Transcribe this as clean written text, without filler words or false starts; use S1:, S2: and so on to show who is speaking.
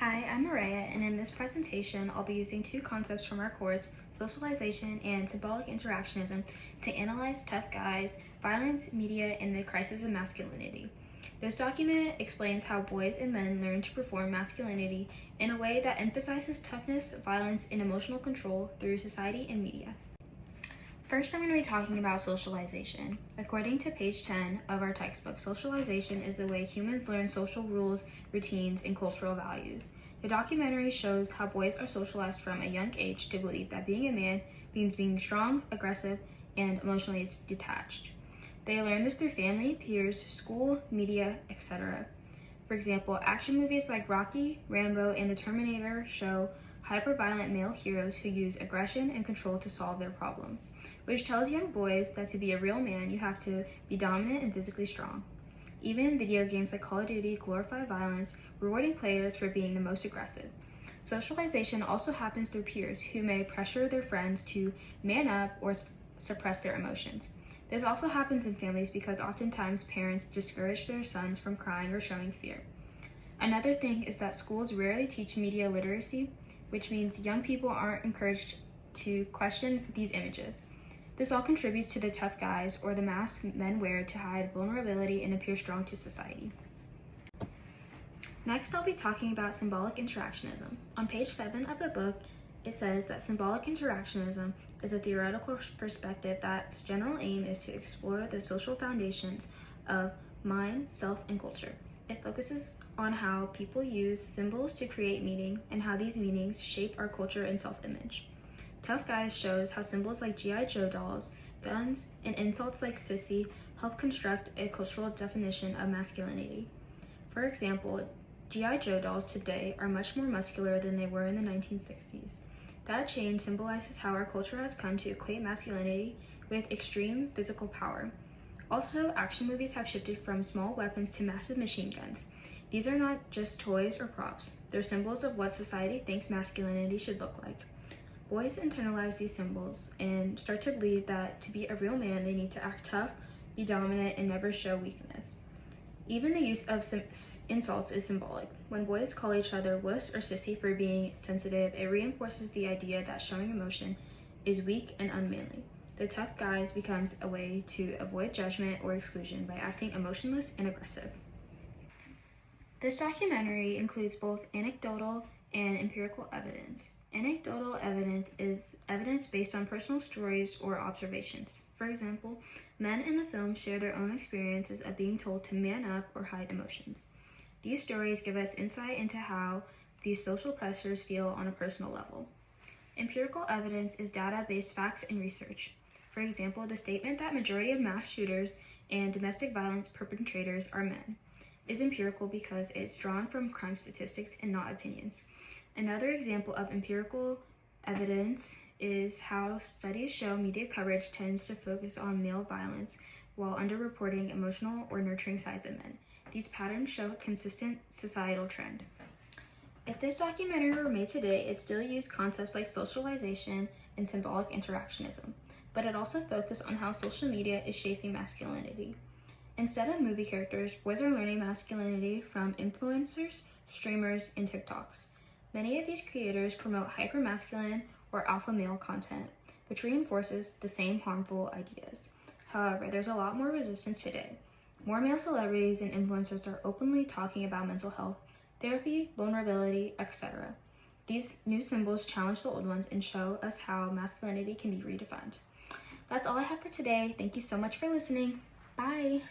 S1: Hi, I'm Maria, and in this presentation, I'll be using two concepts from our course, socialization and symbolic interactionism, to analyze tough guys, violence, media, and the crisis of masculinity. This document explains how boys and men learn to perform masculinity in a way that emphasizes toughness, violence, and emotional control through society and media. First, I'm going to be talking about socialization. According to page 10 of our textbook, socialization is the way humans learn social rules, routines, and cultural values. The documentary shows how boys are socialized from a young age to believe that being a man means being strong, aggressive, and emotionally detached. They learn this through family, peers, school, media, etc. For example, action movies like Rocky, Rambo, and The Terminator show hyper-violent male heroes who use aggression and control to solve their problems, which tells young boys that to be a real man, you have to be dominant and physically strong. Even video games like Call of Duty glorify violence, rewarding players for being the most aggressive. Socialization also happens through peers who may pressure their friends to man up or suppress their emotions. This also happens in families because oftentimes parents discourage their sons from crying or showing fear. Another thing is that schools rarely teach media literacy, which means young people aren't encouraged to question these images. This all contributes to the tough guys, or the masks men wear to hide vulnerability and appear strong to society. Next, I'll be talking about symbolic interactionism. On page 7 of the book, it says that symbolic interactionism is a theoretical perspective that's general aim is to explore the social foundations of mind, self, and culture. It focuses on how people use symbols to create meaning and how these meanings shape our culture and self-image. Tough Guys shows how symbols like G.I. Joe dolls, guns, and insults like sissy help construct a cultural definition of masculinity. For example, G.I. Joe dolls today are much more muscular than they were in the 1960s. That change symbolizes how our culture has come to equate masculinity with extreme physical power. Also, action movies have shifted from small weapons to massive machine guns. These are not just toys or props. They're symbols of what society thinks masculinity should look like. Boys internalize these symbols and start to believe that to be a real man, they need to act tough, be dominant, and never show weakness. Even the use of insults is symbolic. When boys call each other wuss or sissy for being sensitive, it reinforces the idea that showing emotion is weak and unmanly. The tough guys becomes a way to avoid judgment or exclusion by acting emotionless and aggressive. This documentary includes both anecdotal and empirical evidence. Anecdotal evidence is evidence based on personal stories or observations. For example, men in the film share their own experiences of being told to man up or hide emotions. These stories give us insight into how these social pressures feel on a personal level. Empirical evidence is data-based facts and research. For example, the statement that majority of mass shooters and domestic violence perpetrators are men is empirical because it's drawn from crime statistics and not opinions. Another example of empirical evidence is how studies show media coverage tends to focus on male violence while underreporting emotional or nurturing sides of men. These patterns show a consistent societal trend. If this documentary were made today, it still used concepts like socialization and symbolic interactionism, but it also focused on how social media is shaping masculinity. Instead of movie characters, boys are learning masculinity from influencers, streamers, and TikToks. Many of these creators promote hyper-masculine or alpha male content, which reinforces the same harmful ideas. However, there's a lot more resistance today. More male celebrities and influencers are openly talking about mental health, therapy, vulnerability, etc. These new symbols challenge the old ones and show us how masculinity can be redefined. That's all I have for today. Thank you so much for listening. Bye!